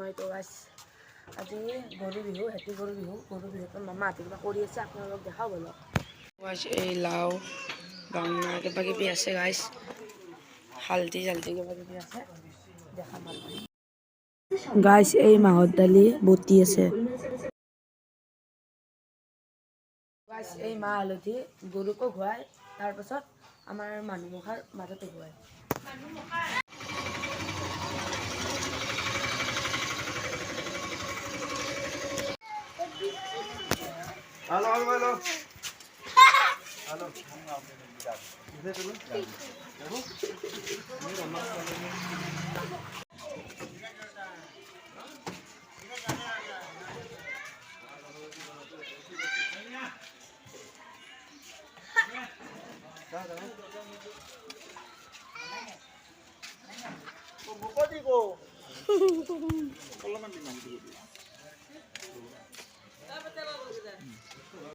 মই তো গাইছ আজি গৰু বিহু হেতি গৰু বিহুত মামা হাতে কিবা কৰি আছে আপোনালোকক দেখাও বলক গাইছ এই লাও বাংনা কিবা কিবি আছে গাইছ হালধি কিবা কিবি আছে দেখাম গাইছ এই মাহৰ দালি বটি আছে গাইছ এই মাহ হালধি গৰুকো খুৱাই তাৰ পাছত আমাৰ মানুহমখাৰ মাজতে খুৱাই Halo.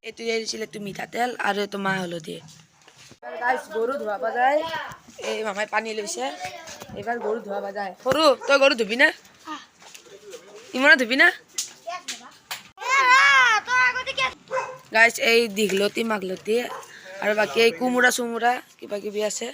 এইটো দিছিল একটু মিঠা তেল আর তো মাহ হলদি গাইস গরু ধোয়া যায় এই মামাই পানি লৈছে এবার গরু ধোয়া যায় সরু তই গরু ধুবি না ইমনা ধুবি না গাইস এই দীঘলতি মাগলতি আর বাকি এই কুমুরা সুমুরা কিবা কিবি আছে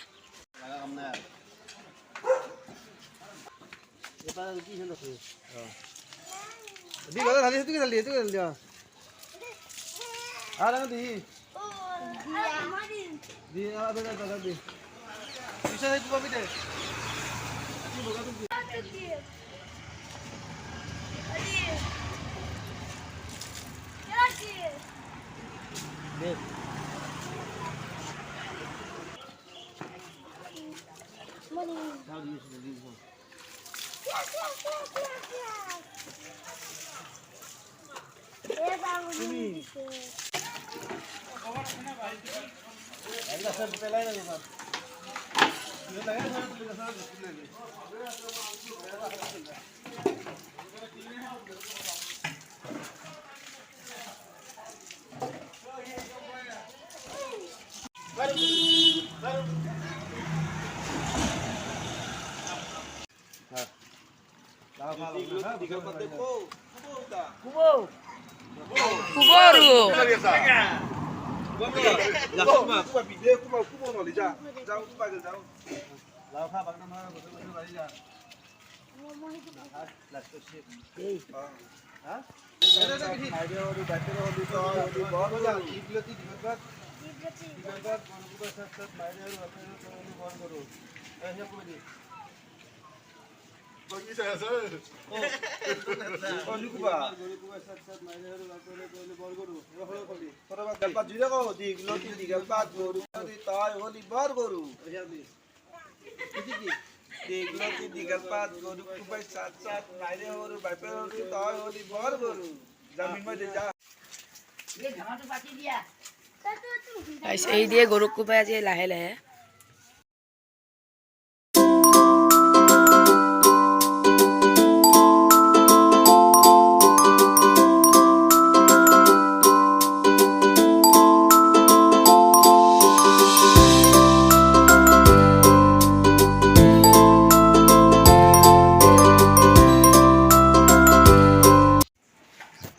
Kuboru. এই দিয়ে গরুক কুপাই আজি লাহে লাহে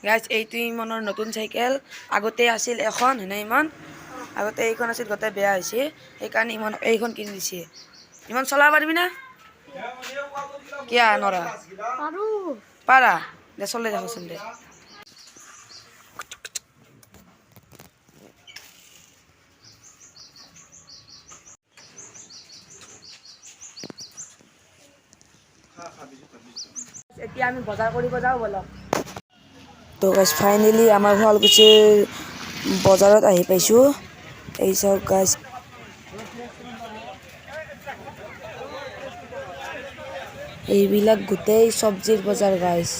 গাইজ এইটো ইমানৰ নতুন চাইকেল আগতে আছিল এখন হেনে ইমান আগতে এইখন আছিল গোটেই বেয়া হৈছে সেইকাৰণে ইমান এইখন কিনি দিছে ইমান চলাব পাৰিবি না কিয়া নৰা পাৰা দে চলাই দেখাচোন দে এতিয়া আমি বজাৰ কৰিব যাওঁ বলক তো গাইজ ফাইনেলি আমাৰ শুৱালকুছিৰ বজাৰত আহি পাইছোঁ এই চাওক গাইজ এইবিলাক গোটেই চব্জিৰ বজাৰ গাইজ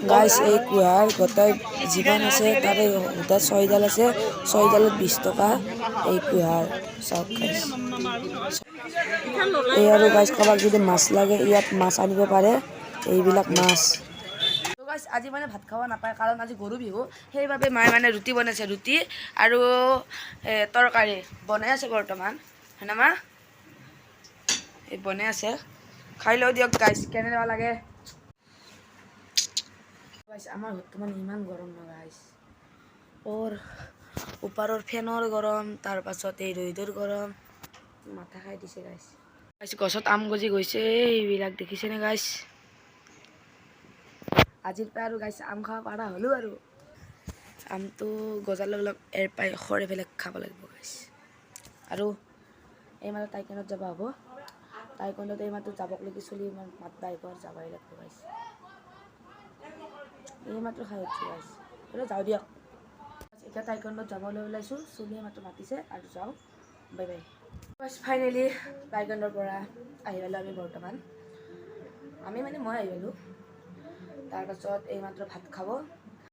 গাইজ এই কুহাৰ গোটেই যিমান আছে তাৰে সূতা 6ডাল আছে 6ডালত 20 টকা এই কুহাৰ চাওক গাইজ এই আৰু গাইজ কাৰোবাক যদি মাছ লাগে ইয়াত মাছ আনিব পাৰে এইবিলাক মাছ আজি মানে ভাত খাব নাপায় কাৰণ আজি গৰু বিহু সেইবাবে মায়ে মানে ৰুটি বনাইছে ৰুটি আৰু তৰকাৰী বনাই আছে বৰ্তমান হয়নে মা এই বনাই আছে খাই লওঁ দিয়ক গাইছ কেনেকুৱা লাগে গাইছ আমাৰ ঘৰটো মানে ইমান গৰম ন গাইছ ওপৰৰ ফেনৰ গৰম তাৰপাছত এই ৰ'দৰ গৰম মাথা খাই দিছে গাইছ গছত আম গজি গৈছে এইবিলাক দেখিছেনে গাইছ আজিৰ পৰা আৰু গাইছ আম খাব পৰা হ'লো আৰু আমটো গজাৰ লগে লগে পাই খৰি পেলাই খাব লাগিব গাইছ আৰু এইমাত্ৰ টাইকনত যাব হ'ব টাইকনত এইমাত্ৰ যাবক লাগি চলি ইমান মাতবা আহিব আৰু যাবই লাগিব গাইছ এইমাত্ৰ খাই উঠছোঁ গাইছ যাওঁ দিয়ক এতিয়া টাইকণ্ডত যাবলৈ ওলাইছোঁ চলিয়ে মাত্ৰ মাতিছে আৰু যাওঁ বাই বাই ফাইনেলি টাইকণ্ডৰ পৰা আহি পালোঁ আমি বৰ্তমান মই আহি পালোঁ তাৰপাছত এইমাত্ৰ ভাত খাব